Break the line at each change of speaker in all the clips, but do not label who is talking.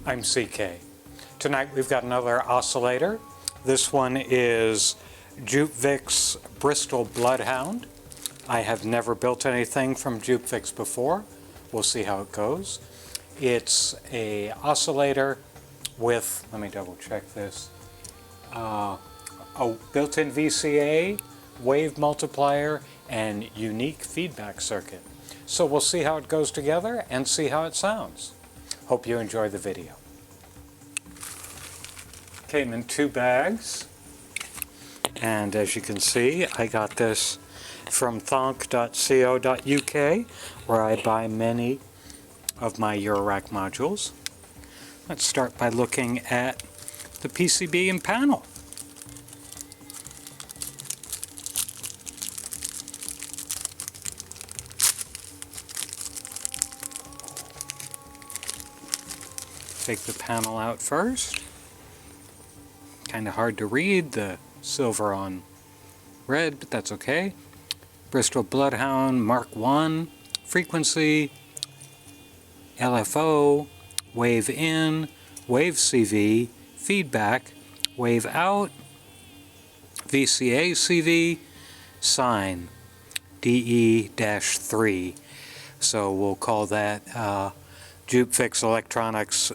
I'm CK. Tonight we've got another oscillator. This one is DJUPVIKS Bristol Bloodhound. I have never built anything from DJUPVIKS before. We'll see how it goes. It's a oscillator with, let me double check this, a built-in VCA, wave multiplier, and unique feedback circuit. So we'll see how it goes together and see how it sounds. Hope you enjoy the video. Came in 2 bags, and as you can see, I got this from thonk.co.uk, where I buy many of my eurorack modules. Let's start by looking at the PCB and panel. Take the panel out first. Kind of hard to read, the silver on red, but that's okay. Bristol Bloodhound Mark 1, frequency, LFO, wave in, wave CV, feedback, wave out, VCA CV, sine, DE-3. So we'll call that DJUPVIKS Electronics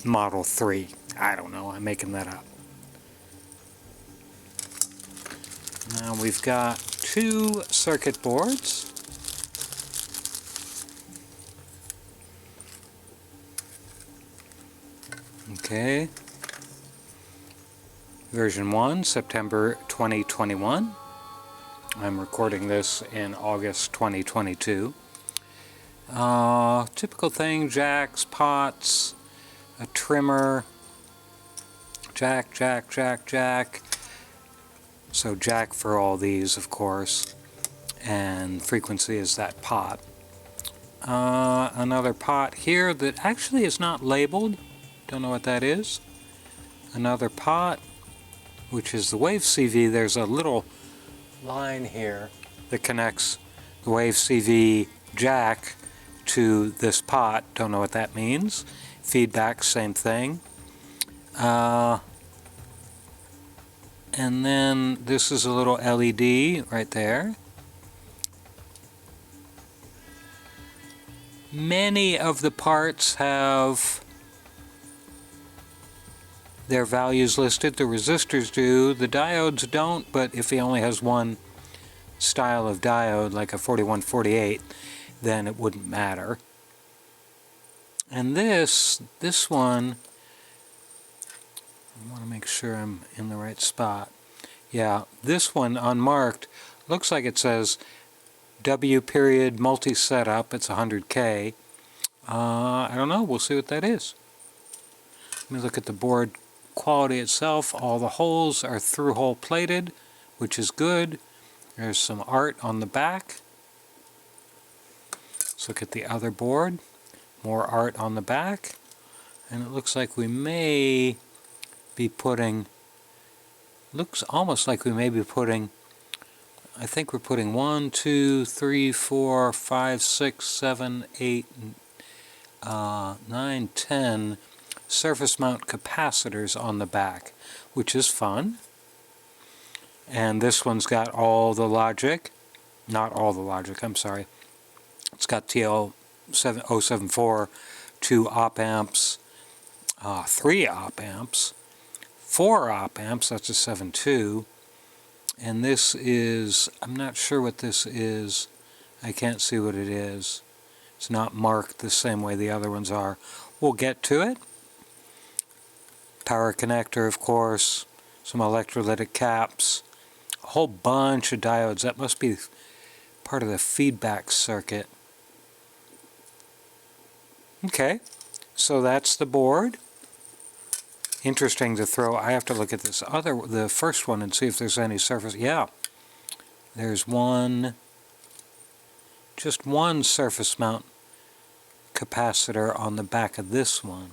Model 3. I don't know, I'm making that up. Now we've got 2 circuit boards. Okay. Version 1, September 2021. I'm recording this in August 2022. Typical thing, jacks, pots, a trimmer, jack, jack, jack, jack. So jack for all these, of course, and frequency is that pot. Another pot here that actually is not labeled. Don't know what that is. Another pot, which is the wave CV. There's a little line here that connects the wave CV jack to this pot. Don't know what that means. Feedback, same thing. And then this is a little LED right there. Many of the parts have their values listed. The resistors do. The diodes don't, but if he only has one style of diode, like a 4148, then it wouldn't matter. And this one, I want to make sure I'm in the right spot. Yeah, this one unmarked looks like it says W period multi-setup. It's 100K. I don't know. We'll see what that is. Let me look at the board quality itself. All the holes are through-hole plated, which is good. There's some art on the back. Let's look at the other board. More art on the back. And it looks like we may be putting, looks almost like we may be putting, I think we're putting 1, 2, 3, 4, 5, 6, 7, 8, 9, 10 surface mount capacitors on the back, which is fun. And this one's got all the logic, not all the logic, I'm sorry. It's got TL074, 2 op amps, 3 op amps, 4 op amps, that's a 7.2, and this is, I'm not sure what this is, I can't see what it is. It's not marked the same way the other ones are. We'll get to it. Power connector, of course, some electrolytic caps, a whole bunch of diodes. That must be part of the feedback circuit. Okay, so that's the board. Interesting to throw. I have to look at this other, the first one, and see if there's any surface. Yeah, there's one, just one surface mount capacitor on the back of this one.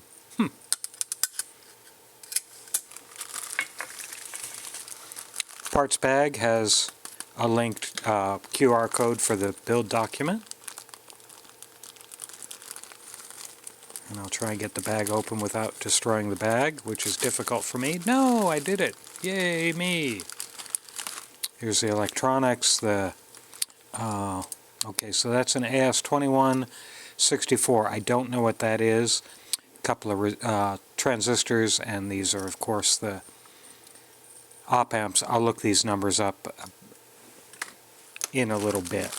Parts bag has a linked QR code for the build document. And I'll try and get the bag open without destroying the bag, which is difficult for me. No, I did it! Yay, me! Here's the electronics. Okay, so that's an AS2164. I don't know what that is. A couple of transistors, and these are, of course, the op amps. I'll look these numbers up in a little bit.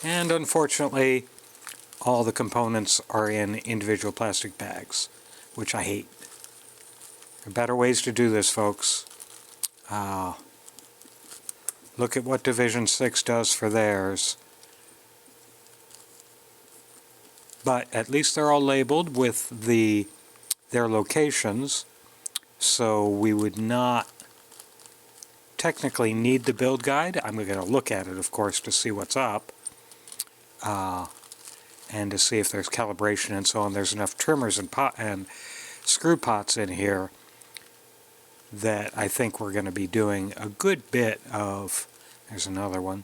And unfortunately, all the components are in individual plastic bags, which I hate. There are better ways to do this, folks. Look at what Division 6 does for theirs. But at least they're all labeled with their locations, so we would not technically need the build guide. I'm going to look at it, of course, to see what's up. And to see if there's calibration and so on. There's enough trimmers and screw pots in here that I think we're going to be doing a good bit of, there's another one,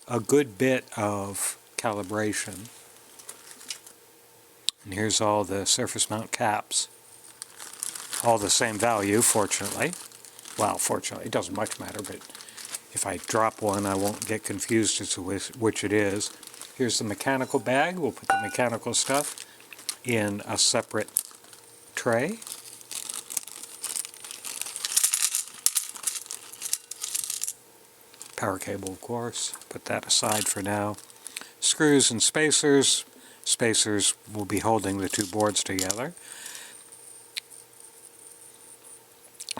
a good bit of calibration. And here's all the surface mount caps. All the same value, fortunately. Well, fortunately, it doesn't much matter, but if I drop one, I won't get confused as to which it is. Here's the mechanical bag. We'll put the mechanical stuff in a separate tray. Power cable, of course. Put that aside for now. Screws and spacers. Spacers will be holding the two boards together.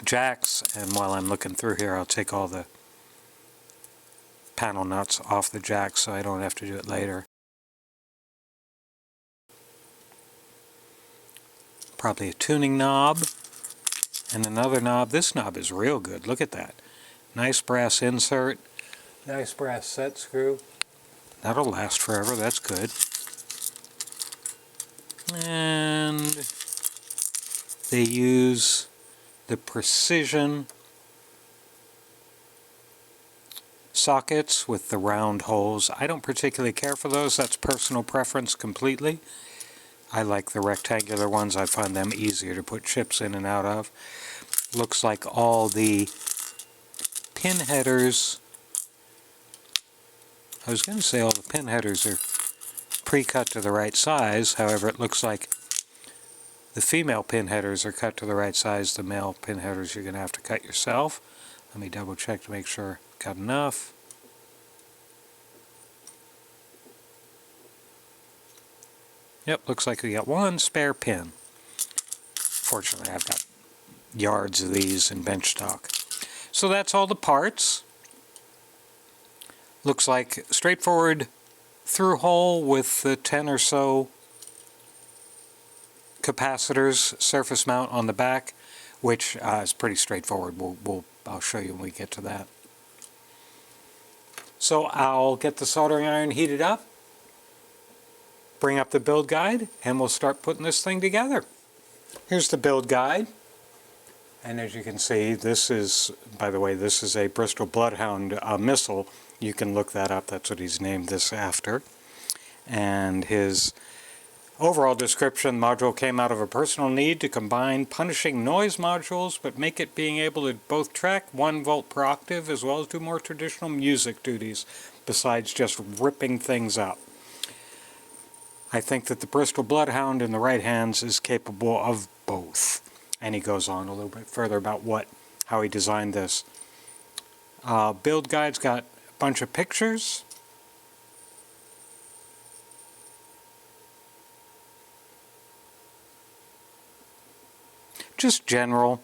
Jacks, and while I'm looking through here, I'll take all the panel nuts off the jack so I don't have to do it later. Probably a tuning knob and another knob. This knob is real good. Look at that. Nice brass insert. Nice brass set screw. That'll last forever. That's good. And they use the precision sockets with the round holes. I don't particularly care for those. That's personal preference completely. I like the rectangular ones. I find them easier to put chips in and out of. Looks like all the pin headers, I was going to say all the pin headers are pre-cut to the right size. However, it looks like the female pin headers are cut to the right size. The male pin headers you're going to have to cut yourself. Let me double check to make sure I've got enough. Yep, looks like we got one spare pin. Fortunately, I've got yards of these in bench stock. So that's all the parts. Looks like straightforward through hole with the 10 or so capacitors, surface mount on the back, which is pretty straightforward. I'll show you when we get to that. So I'll get the soldering iron heated up, bring up the build guide, and we'll start putting this thing together. Here's the build guide. And as you can see, this is, by the way, this is a Bristol Bloodhound missile. You can look that up. That's what he's named this after. And his overall description: module came out of a personal need to combine punishing noise modules, but make it being able to both track 1 volt per octave as well as do more traditional music duties, besides just ripping things up. I think that the Bristol Bloodhound in the right hands is capable of both. And he goes on a little bit further about how he designed this. Build guide's got a bunch of pictures. Just general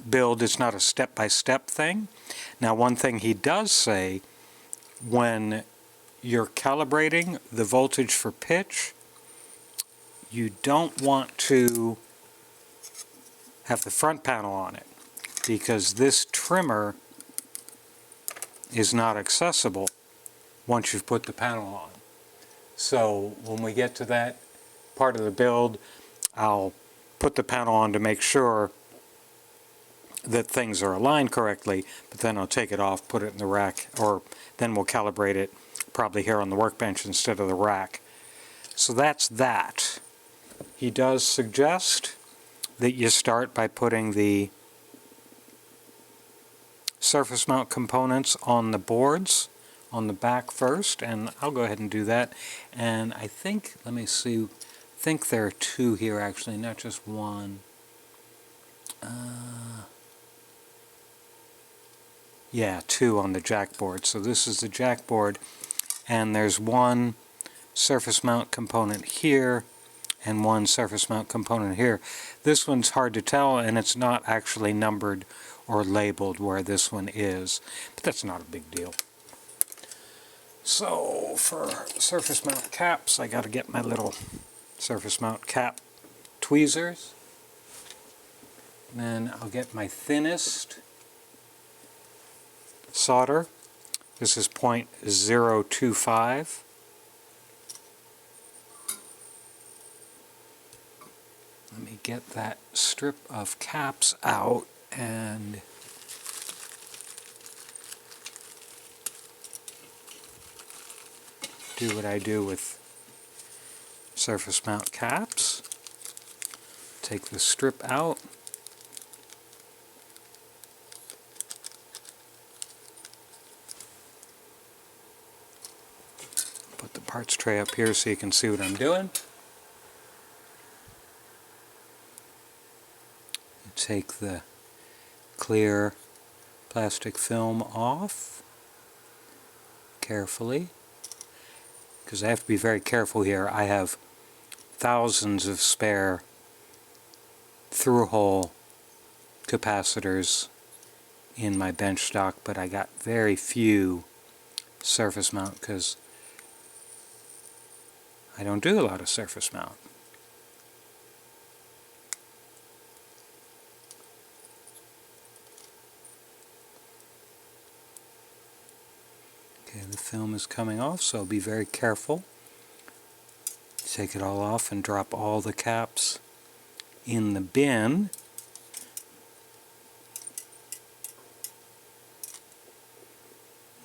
build. It's not a step-by-step thing. Now, one thing he does say, when you're calibrating the voltage for pitch, you don't want to have the front panel on it, because this trimmer is not accessible once you've put the panel on. So when we get to that part of the build, I'll put the panel on to make sure that things are aligned correctly, but then I'll take it off, put it in the rack, or then we'll calibrate it, probably here on the workbench instead of the rack. So that's that. He does suggest that you start by putting the surface mount components on the boards on the back first, and I'll go ahead and do that. And I think, let me see, I think there are two here actually, not just one. Yeah, two on the jack board. So this is the jack board, and there's one surface mount component here and one surface mount component here. This one's hard to tell, and it's not actually numbered or labeled where this one is, but that's not a big deal. So for surface mount caps, I got to get my little surface mount cap tweezers. Then I'll get my thinnest solder. This is 0.025. Let me get that strip of caps out and do what I do with surface mount caps. Take the strip out. Put the parts tray up here so you can see what I'm doing. Take the clear plastic film off carefully, because I have to be very careful here. I have thousands of spare through-hole capacitors in my bench stock, but I got very few surface mount because I don't do a lot of surface mount. Okay, the film is coming off, so I'll be very careful. Take it all off and drop all the caps in the bin.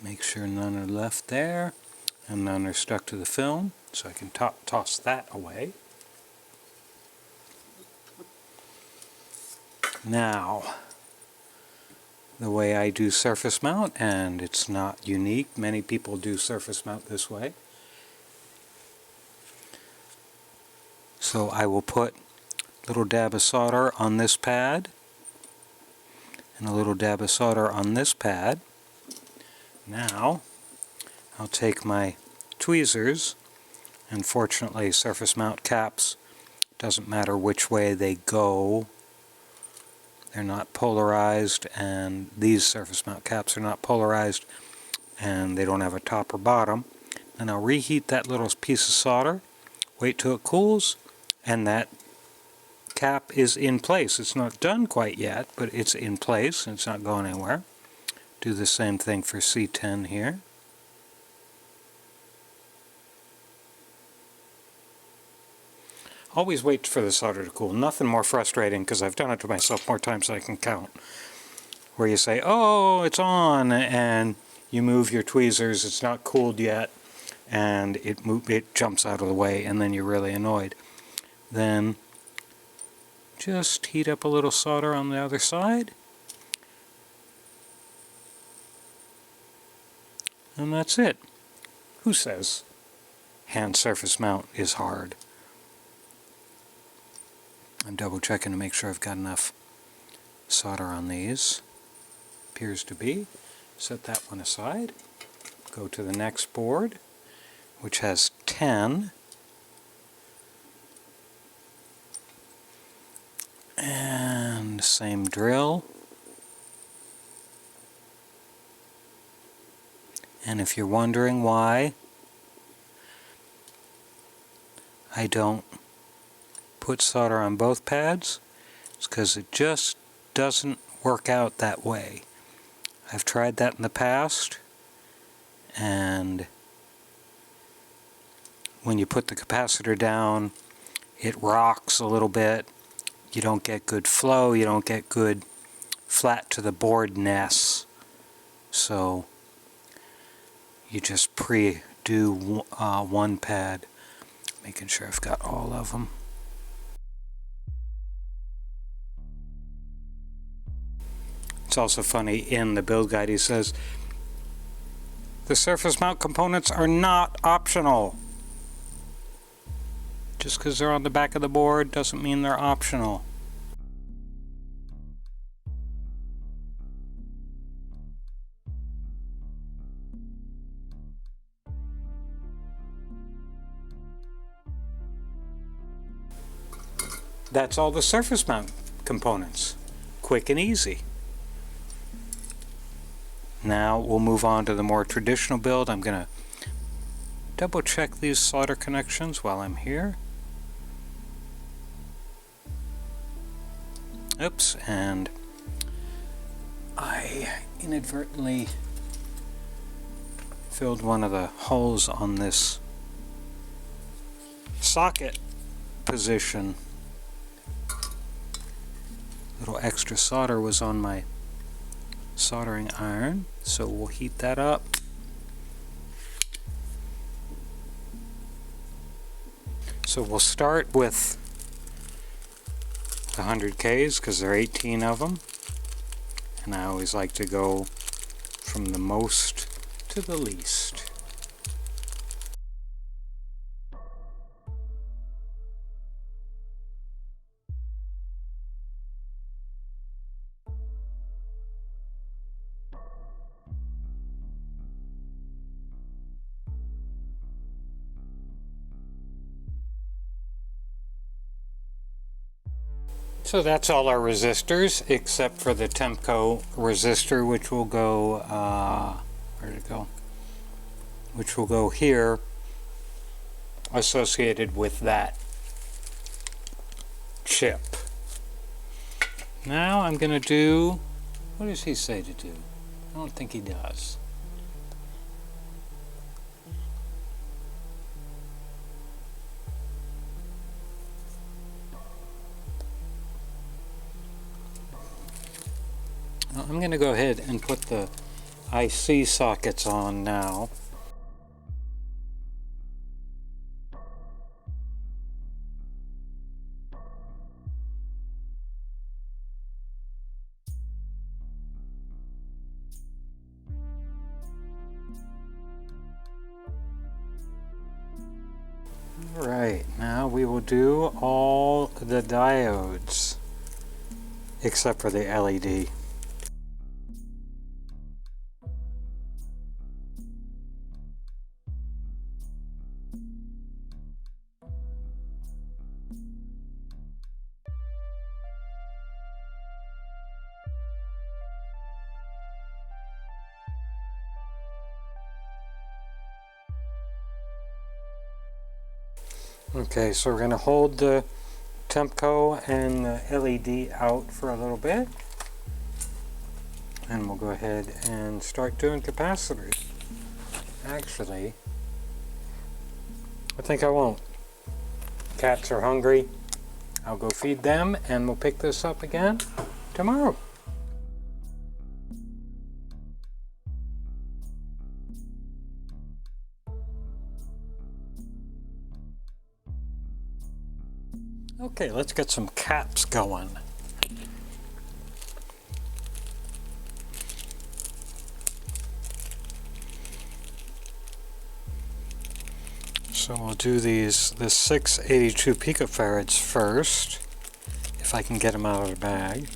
Make sure none are left there and none are stuck to the film, so I can toss that away. Now, the way I do surface mount, and it's not unique, many people do surface mount this way. So I will put a little dab of solder on this pad and a little dab of solder on this pad. Now I'll take my tweezers, and fortunately surface mount caps, doesn't matter which way they go, they're not polarized, and these surface mount caps are not polarized, and they don't have a top or bottom. And I'll reheat that little piece of solder, wait till it cools, and that cap is in place. It's not done quite yet, but it's in place and it's not going anywhere. Do the same thing for C10 here. Always wait for the solder to cool. Nothing more frustrating, because I've done it to myself more times than I can count, where you say, oh, it's on, and you move your tweezers, it's not cooled yet, and it jumps out of the way, and then you're really annoyed. Then just heat up a little solder on the other side, and that's it. Who says hand surface mount is hard? I'm double checking to make sure I've got enough solder on these. Appears to be. Set that one aside. Go to the next board, which has 10. And same drill. And if you're wondering why I don't put solder on both pads, it's because it just doesn't work out that way. I've tried that in the past, and when you put the capacitor down, it rocks a little bit. You don't get good flow, you don't get good flat to the board-ness. So you just do one pad, making sure I've got all of them. It's also funny, in the build guide he says, the surface mount components are not optional. Just because they're on the back of the board doesn't mean they're optional. That's all the surface mount components. Quick and easy. Now we'll move on to the more traditional build. I'm going to double check these solder connections while I'm here. Oops, and I inadvertently filled one of the holes on this socket position. Little extra solder was on my soldering iron, so we'll heat that up. So we'll start with the 100Ks because there are 18 of them, and I always like to go from the most to the least. So that's all our resistors, except for the Temco resistor, which will go, where did it go? Which will go here, associated with that chip. Now I'm going to do, what does he say to do? I don't think he does. I'm going to go ahead and put the IC sockets on now. Alright, now we will do all the diodes, except for the LED. Okay, so we're going to hold the Temco and the LED out for a little bit, and we'll go ahead and start doing capacitors. Actually, I think I won't. Cats are hungry. I'll go feed them, and we'll pick this up again tomorrow. Okay, let's get some caps going. So we'll do the 682 picofarads first, if I can get them out of the bag.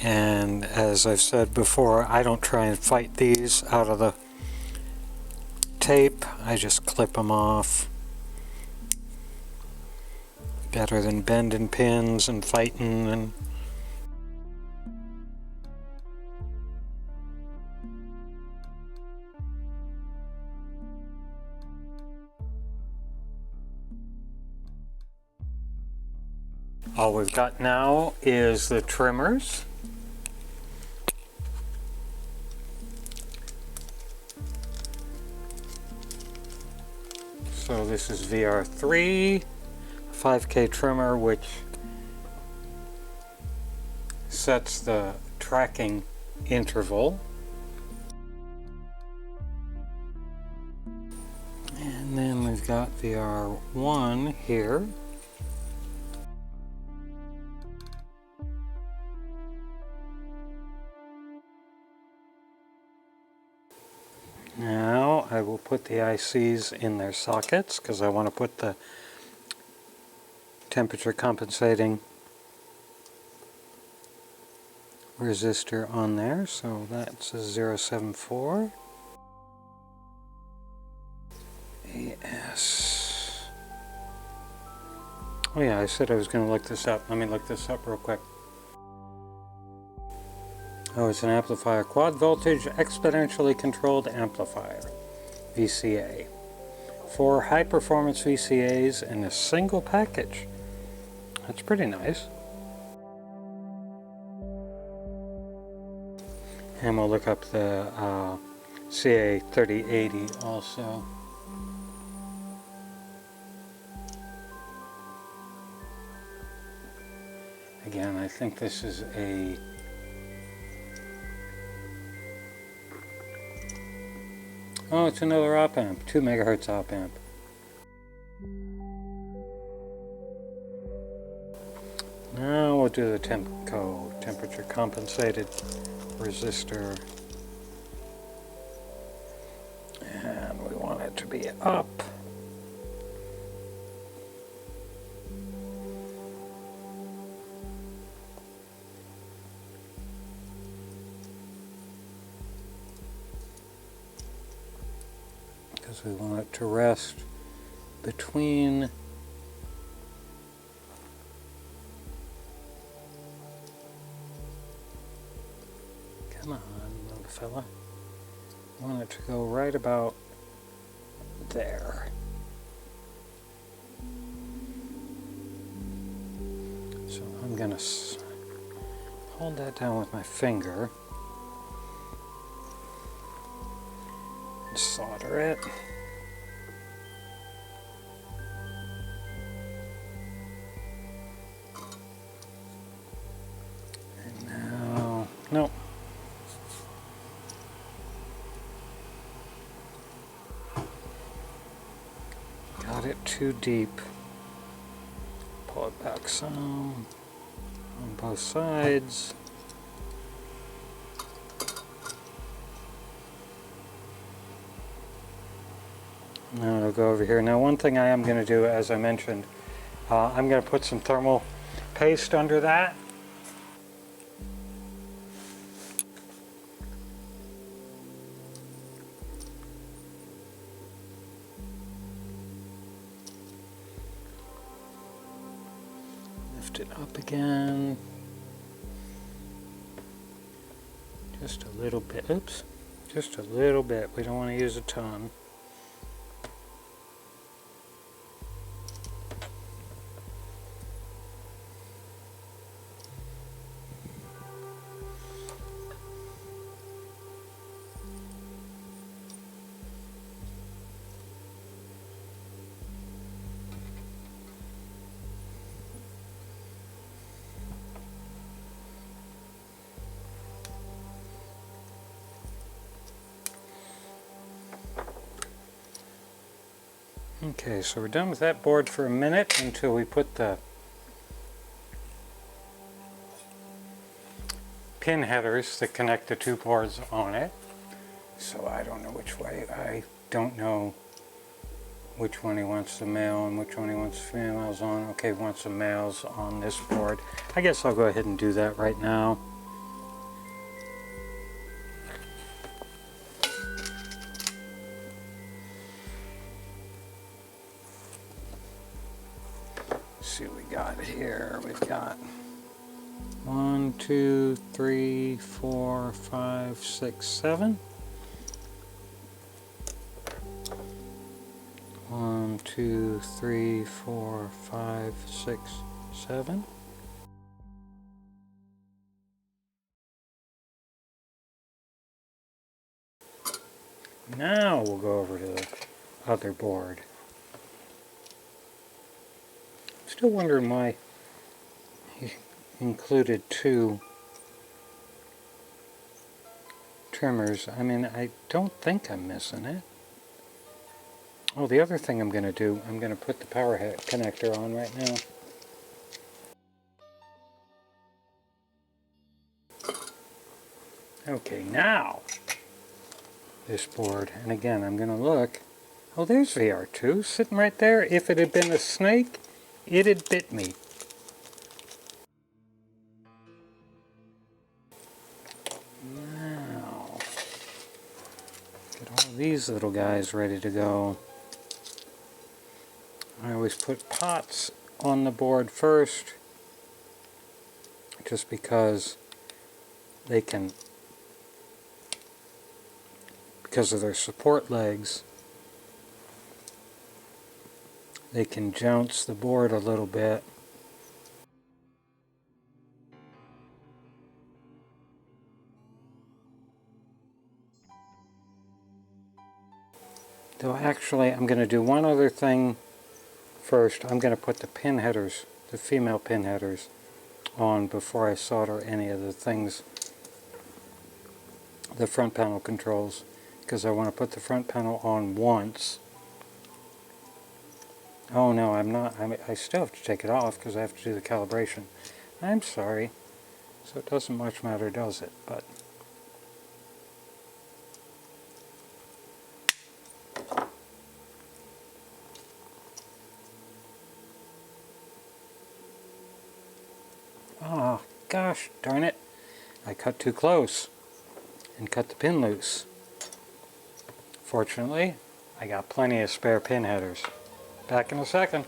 And as I've said before, I don't try and fight these out of the tape. I just clip them off. Better than bending pins and fighting and all we've got now is the trimmers. So this is VR3, 5K trimmer, which sets the tracking interval. And then we've got the R1 here. Now I will put the ICs in their sockets because I want to put the temperature compensating resistor on there. So that's a 074 AS. Oh yeah, I said I was going to look this up. Let me look this up real quick. Oh, it's an amplifier. Quad voltage exponentially controlled amplifier, VCA. 4 high performance VCAs in a single package. That's pretty nice. And we'll look up the CA3080 also. Again, I think this is a oh, it's another op amp, 2 megahertz op amp. Now we'll do the temperature compensated resistor. And we want it to be up. Because we want it to rest between come on, little fella. I want it to go right about there. So I'm going to hold that down with my finger and solder it. And now, nope. Got it too deep. Pull it back some on both sides. Now it'll go over here. Now one thing I am going to do, as I mentioned, I'm going to put some thermal paste under that. Lift it up again. Just a little bit. Oops. Just a little bit. We don't want to use a ton. Okay, so we're done with that board for a minute until we put the pin headers that connect the two boards on it. So I don't know which way. I don't know which one he wants the male and which one he wants the females on. Okay, he wants the males on this board. I guess I'll go ahead and do that right now. See what we got here. We've got 1, 2, 3, 4, 5, 6, 7. 1, 2, 3, 4, 5, 6, 7. Now we'll go over to the other board. Still wondering why he included two trimmers. I mean, I don't think I'm missing it. Oh, the other thing I'm going to do, I'm going to put the power connector on right now. Okay, now this board, and again I'm going to look. Oh, there's VR2 sitting right there. If it had been a snake, it had bit me. Now, get all these little guys ready to go. I always put pots on the board first, just because they can, because of their support legs, they can jounce the board a little bit. Though actually, I'm going to do one other thing first. I'm going to put the pin headers, the female pin headers, on before I solder any of the things, the front panel controls, because I want to put the front panel on once. Oh no, I'm not. I still have to take it off because I have to do the calibration. I'm sorry. So it doesn't much matter, does it? But oh, gosh darn it. I cut too close and cut the pin loose. Fortunately, I got plenty of spare pin headers. Back in a second.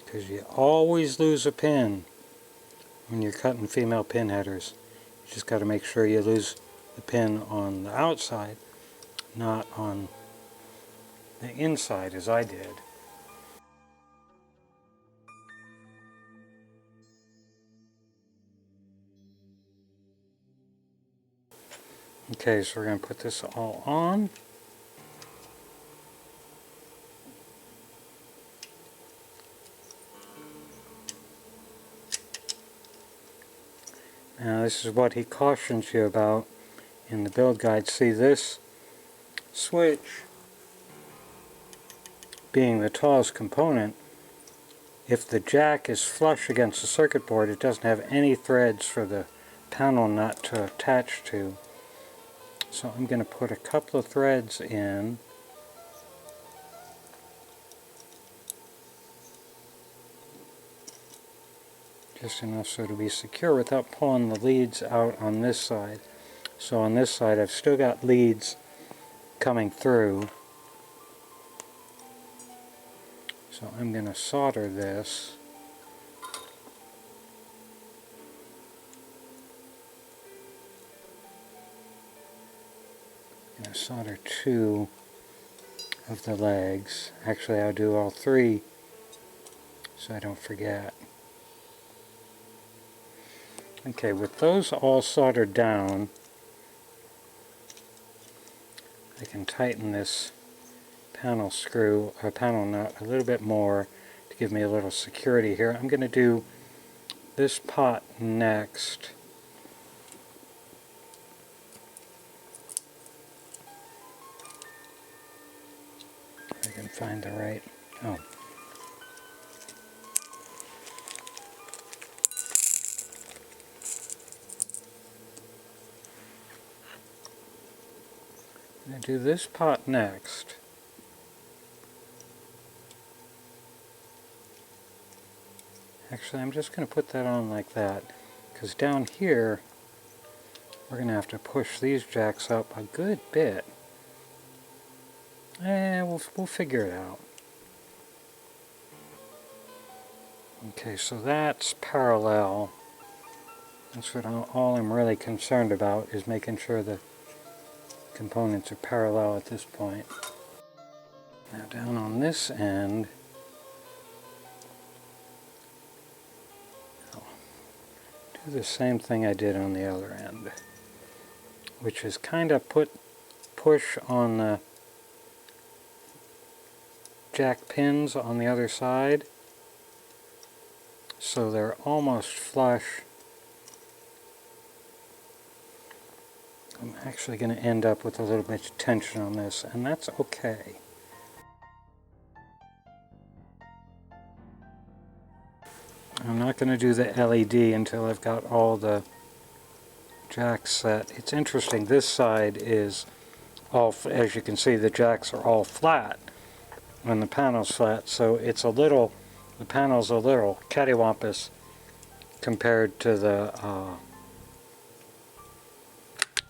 Because you always lose a pin when you're cutting female pin headers. You just got to make sure you lose the pin on the outside, not on the inside as I did. Okay, so we're going to put this all on. Now this is what he cautions you about in the build guide. See, this switch, being the tallest component, if the jack is flush against the circuit board, it doesn't have any threads for the panel nut to attach to. So I'm going to put a couple of threads in. Just enough so to be secure without pulling the leads out on this side. So on this side I've still got leads coming through. So I'm going to solder this. I'm going to solder 2 of the legs. Actually, I'll do all 3 so I don't forget. Okay, with those all soldered down, I can tighten this panel screw, or panel nut, a little bit more to give me a little security here. I'm going to do this pot next. If I can find the right... oh. I'm going to do this pot next. Actually, I'm just going to put that on like that, because down here we're going to have to push these jacks up a good bit. We'll figure it out. Okay, so that's parallel. That's what all I'm really concerned about, is making sure the components are parallel at this point. Now down on this end, I'll do the same thing I did on the other end, which is kind of push on the jack pins on the other side so they're almost flush. I'm actually going to end up with a little bit of tension on this, and that's okay. I'm not going to do the LED until I've got all the jacks set. It's interesting, this side is all, as you can see, the jacks are all flat and the panel's flat, so it's a little, the panel's a little cattywampus compared to the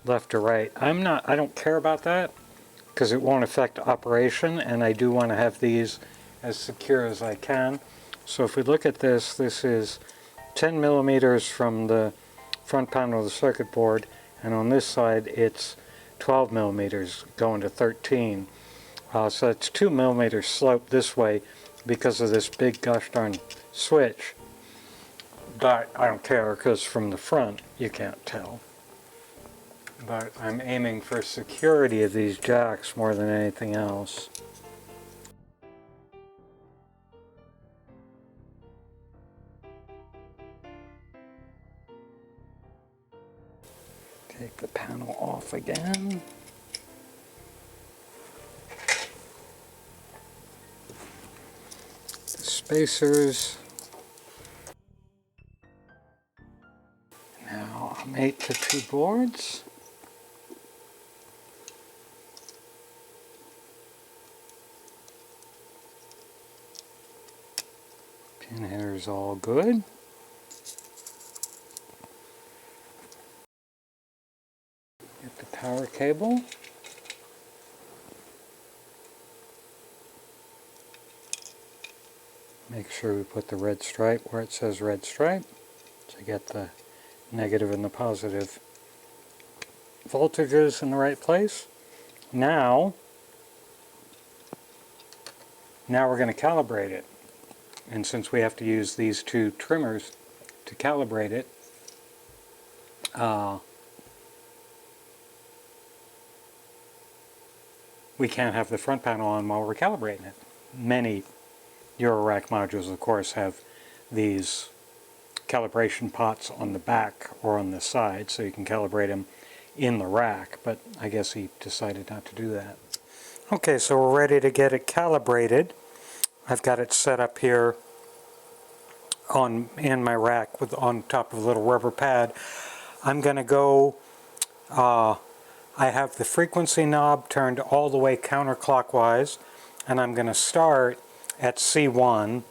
left or right. I don't care about that because it won't affect operation, and I do want to have these as secure as I can. So if we look at this, this is 10 millimeters from the front panel of the circuit board, and on this side it's 12 millimeters going to 13. So it's 2 millimeters slope this way because of this big gosh darn switch. But I don't care because from the front you can't tell. But I'm aiming for security of these jacks more than anything else. Take the panel off again. The spacers. Now I'll mate the two boards. Pin header is all good. Get the power cable. Make sure we put the red stripe where it says red stripe to get the negative and the positive voltages in the right place. Now we're going to calibrate it. And since we have to use these two trimmers to calibrate it, we can't have the front panel on while we're calibrating it. Many eurorack modules, of course, have these calibration pots on the back or on the side, so you can calibrate them in the rack, but I guess he decided not to do that. Okay, so we're ready to get it calibrated. I've got it set up here in my rack on top of a little rubber pad. I'm going to go, I have the frequency knob turned all the way counterclockwise, and I'm going to start at C1.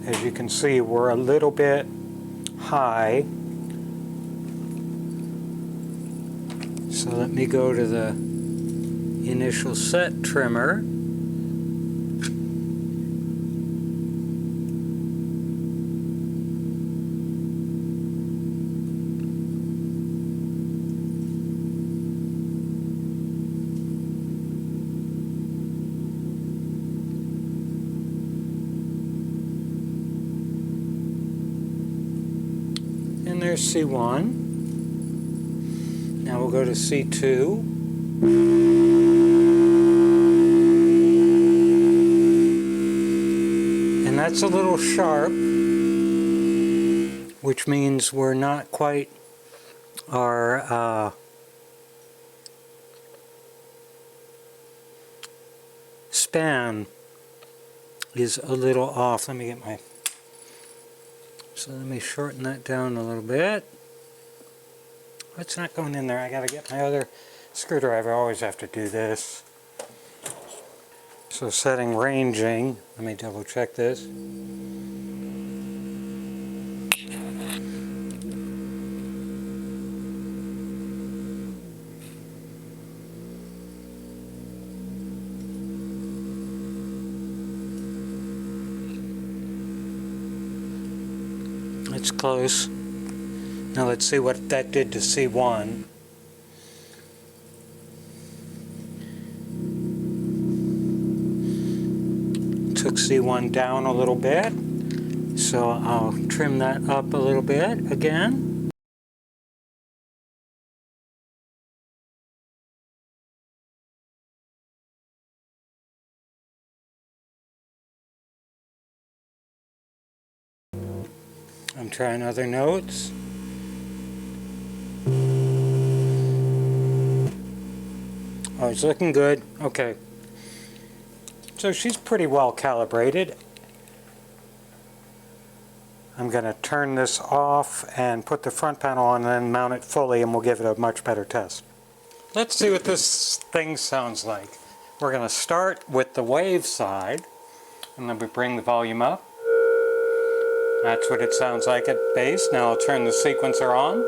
As you can see, we're a little bit high. So let me go to the initial set trimmer. And there's C1. Now we'll go to C2. And that's a little sharp, which means we're not quite, our span is a little off. Let me shorten that down a little bit. It's not going in there. I gotta get my other screwdriver. I always have to do this. So setting ranging, let me double check this. It's close. Now let's see what that did to C1. Took C1 down a little bit, so I'll trim that up a little bit again. I'm trying other notes. Oh, it's looking good. Okay. So she's pretty well calibrated. I'm going to turn this off and put the front panel on and then mount it fully, and we'll give it a much better test. Let's see what this thing sounds like. We're going to start with the wave side, and then we bring the volume up. That's what it sounds like at bass. Now I'll turn the sequencer on.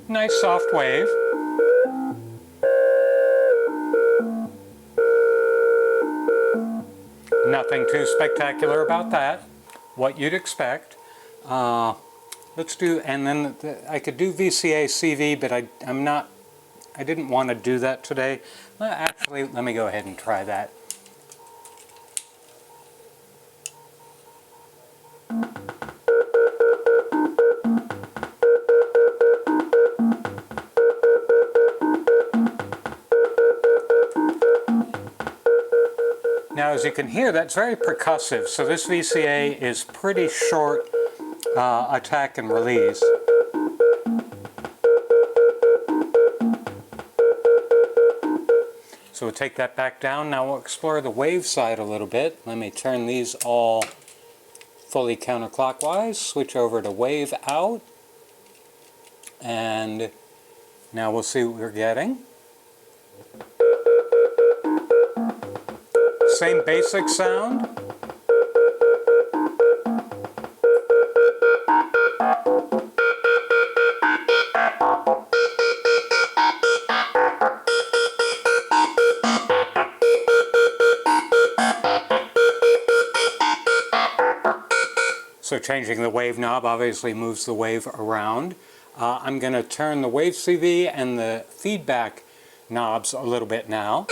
Nice soft wave. Nothing too spectacular about that. What you'd expect. Let's do, and then I could do VCA CV, but I didn't want to do that today. Well, actually, let me go ahead and try that. Now, as you can hear, that's very percussive, so this VCA is pretty short attack and release. So we'll take that back down. Now we'll explore the wave side a little bit. Let me turn these all fully counterclockwise, switch over to wave out, and now we'll see what we're getting. Same basic sound. So changing the wave knob obviously moves the wave around. I'm going to turn the wave CV and the feedback knobs a little bit now.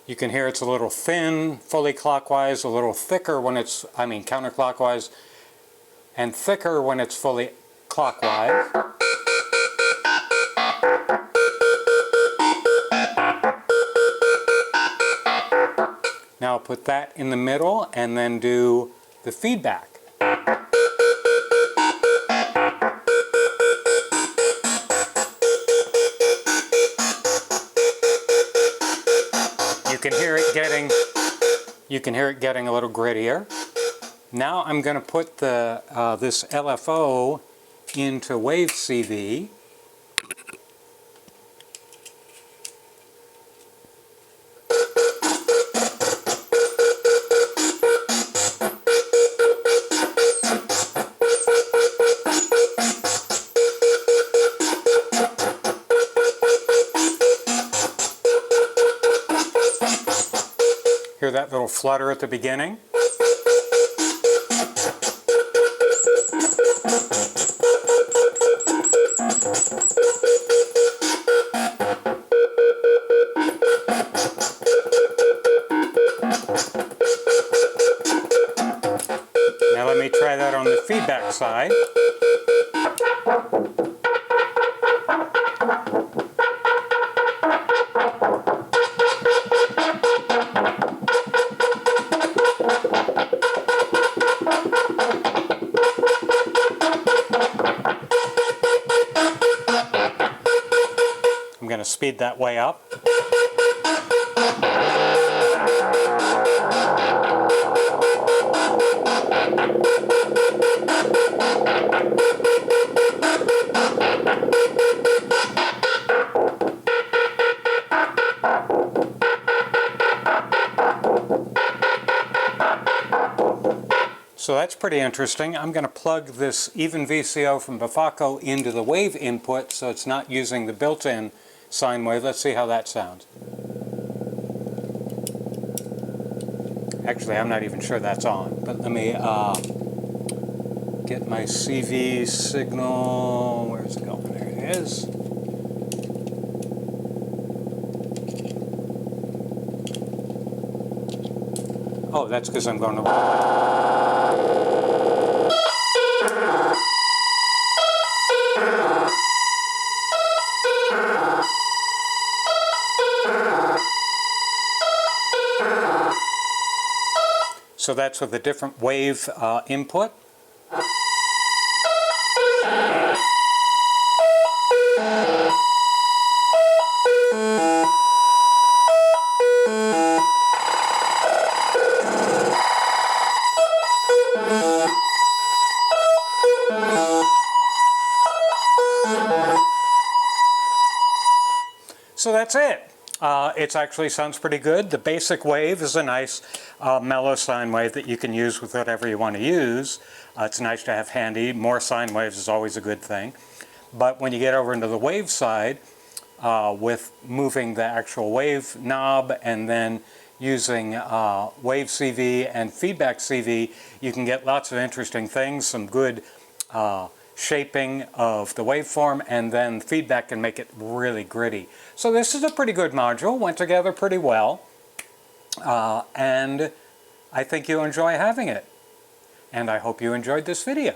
You can hear it's a little thin, fully clockwise, a little thicker when it's, counterclockwise, and thicker when it's fully clockwise. Now I'll put that in the middle and then do the feedback. You can hear it getting a little grittier. Now I'm going to put the this LFO into wave CV. Hear that little flutter at the beginning? Now let me try that on the feedback side. I'm going to speed that way up. So that's pretty interesting. I'm going to plug this even VCO from Bifaco into the wave input so it's not using the built-in sine wave. Let's see how that sounds. Actually, I'm not even sure that's on, but let me get my CV signal. Where's it going? There it is. Oh, that's because I'm going to... So that's with a different wave input. So that's it. It actually sounds pretty good. The basic wave is a nice mellow sine wave that you can use with whatever you want to use. It's nice to have handy. More sine waves is always a good thing. But when you get over into the wave side, with moving the actual wave knob and then using wave CV and feedback CV, you can get lots of interesting things, some good shaping of the waveform, and then feedback can make it really gritty. So this is a pretty good module, went together pretty well, and I think you'll enjoy having it. And I hope you enjoyed this video.